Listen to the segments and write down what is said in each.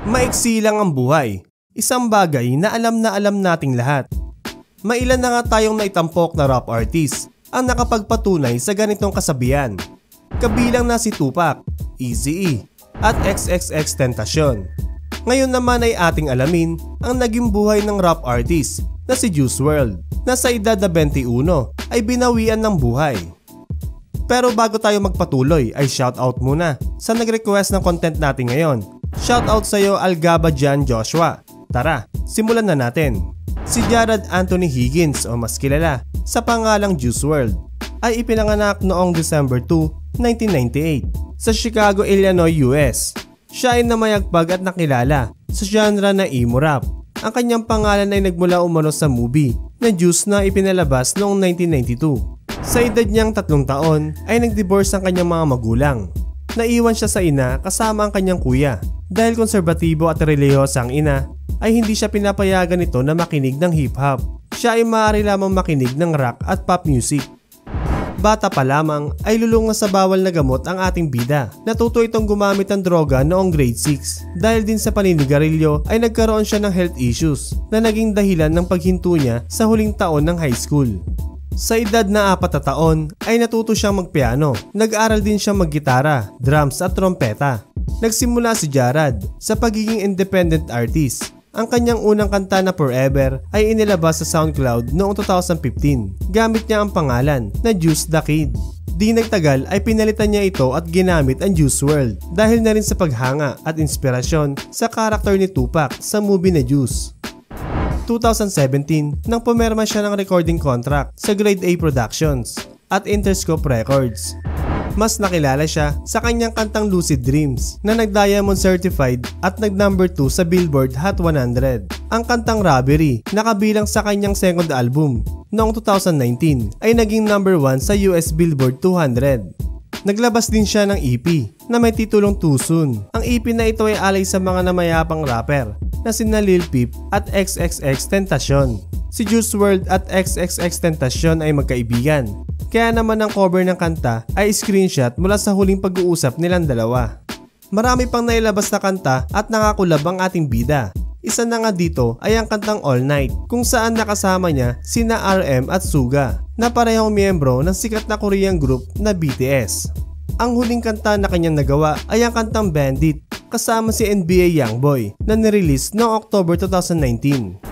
Maiksi lang ang buhay, isang bagay na alam nating lahat. Mailan na nga tayong naitampok na rap artist ang nakapagpatunay sa ganitong kasabihan. Kabilang na si Tupac, Eazy-E at XXXTentacion. Ngayon naman ay ating alamin ang naging buhay ng rap artist na si Juice WRLD na sa edad na 21 ay binawian ng buhay. Pero bago tayo magpatuloy ay shoutout muna sa nag-request ng content natin ngayon. Shoutout sa iyo Algaba Jan Joshua. Tara, simulan na natin. Si Jared Anthony Higgins o mas kilala sa pangalang Juice WRLD ay ipinanganak noong December 2, 1998 sa Chicago, Illinois, US. Siya ay namayagpag at nakilala sa genre na emo rap. Ang kanyang pangalan ay nagmula umano sa movie na Juice na ipinalabas noong 1992. Sa edad niyang 3 taon ay nag-divorce ang kanyang mga magulang. Naiwan siya sa ina kasama ang kanyang kuya. Dahil konserbatibo at relihiyosa ang ina, ay hindi siya pinapayagan nito na makinig ng hip-hop. Siya ay maaari lamang makinig ng rock at pop music. Bata pa lamang ay lulunga sa bawal na gamot ang ating bida. Natuto itong gumamit ng droga noong grade 6. Dahil din sa paninigarilyo ay nagkaroon siya ng health issues na naging dahilan ng paghinto niya sa huling taon ng high school. Sa edad na 4 na taon ay natuto siyang magpiano. Nag-aral din siyang maggitara, drums at trompeta. Nagsimula si Jared sa pagiging independent artist. Ang kanyang unang kanta na Forever ay inilabas sa SoundCloud noong 2015. Gamit niya ang pangalan na Juice the Kid. Di nagtagal ay pinalitan niya ito at ginamit ang Juice WRLD dahil na rin sa paghanga at inspirasyon sa karakter ni Tupac sa movie na Juice. 2017 nang pumirma siya ng recording contract sa Grade A Productions at Interscope Records. Mas nakilala siya sa kanyang kantang Lucid Dreams na nag-Diamond Certified at nag-number 2 sa Billboard Hot 100. Ang kantang Robbery na kabilang sa kanyang second album noong 2019 ay naging number 1 sa US Billboard 200. Naglabas din siya ng EP na may titulong Too Soon. Ang EP na ito ay alay sa mga namayapang rapper na sina Lil Peep at XXXTentacion. Si Juice WRLD at XXXTentacion ay magkaibigan. Kaya naman ang cover ng kanta ay screenshot mula sa huling pag-uusap nilang dalawa. Marami pang nailabas na kanta at nakakulab ang ating bida. Isa na nga dito ay ang kantang All Night kung saan nakasama niya sina RM at Suga na parehong miyembro ng sikat na Korean group na BTS. Ang huling kanta na kanyang nagawa ay ang kantang Bandit kasama si NBA Youngboy na nirelease noong October 2019.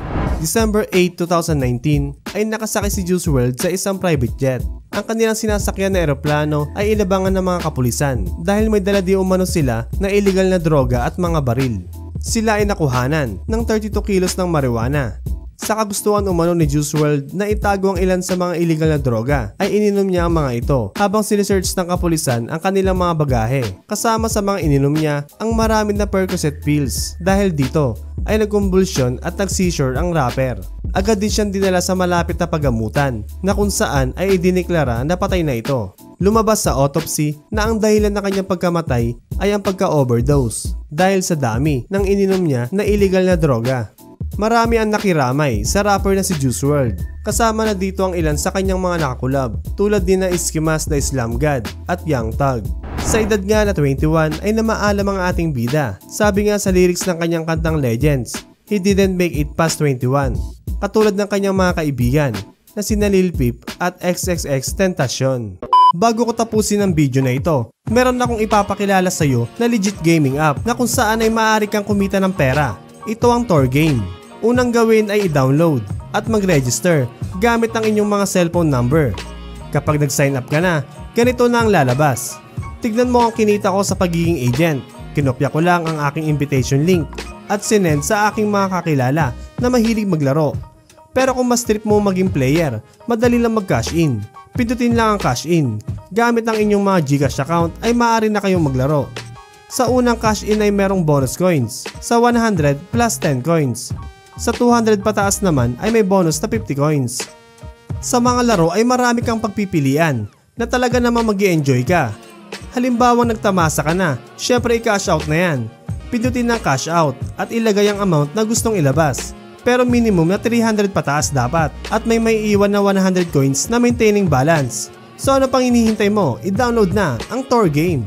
December 8, 2019 ay nakasakay si Juice WRLD sa isang private jet. Ang kanilang sinasakyan na eroplano ay inabangan ng mga kapulisan dahil may dala di umano sila na illegal na droga at mga baril. Sila ay nakuhanan ng 32 kilos ng marijuana. Sa kagustuhan umano ni Juice WRLD na itago ang ilan sa mga illegal na droga ay ininom niya ang mga ito habang sinisearch ng kapulisan ang kanilang mga bagahe. Kasama sa mga ininom niya ang marami na Percocet pills. Dahil dito ay nagkumbulsyon at nag-seizure ang rapper. Agad din siyang dinala sa malapit na pagamutan na kung saan ay idineklara na patay na ito. Lumabas sa autopsy na ang dahilan ng kanyang pagkamatay ay ang pagka-overdose dahil sa dami ng ininom niya na illegal na droga. Marami ang nakiramay sa rapper na si Juice WRLD. Kasama na dito ang ilan sa kanyang mga nakakulab tulad din na Iskimas the Islam God at Young Thug. Sa edad nga na 21 ay namaalam ang ating bida. Sabi nga sa lyrics ng kanyang kantang Legends, he didn't make it past 21. Katulad ng kanyang mga kaibigan na sina Lil Peep at XXXTentacion. Bago ko tapusin ang video na ito, meron akong ipapakilala sa iyo na legit gaming app na kung saan ay maaari kang kumita ng pera. Ito ang Tor Game. Unang gawin ay i-download at mag-register gamit ang inyong mga cellphone number. Kapag nag-sign up ka na, ganito na ang lalabas. Tignan mo ang kinita ko sa pagiging agent. Kinopya ko lang ang aking invitation link at sinend sa aking mga kakilala na mahilig maglaro. Pero kung mas trip mo maging player, madali lang mag-cash in. Pindutin lang ang cash in. Gamit ang inyong mga Gcash account ay maaari na kayong maglaro. Sa unang cash in ay merong bonus coins. Sa 100 plus 10 coins. Sa 200 pataas naman ay may bonus na 50 coins. Sa mga laro ay marami kang pagpipilian na talaga namang mag-i-enjoy ka. Halimbawa nagtamasa ka na, syempre i-cash out na yan. Pindutin ng cash out at ilagay ang amount na gustong ilabas. Pero minimum na 300 pataas dapat at may iwan na 100 coins na maintaining balance. So ano pang hinihintay mo? I-download na ang Tor Game.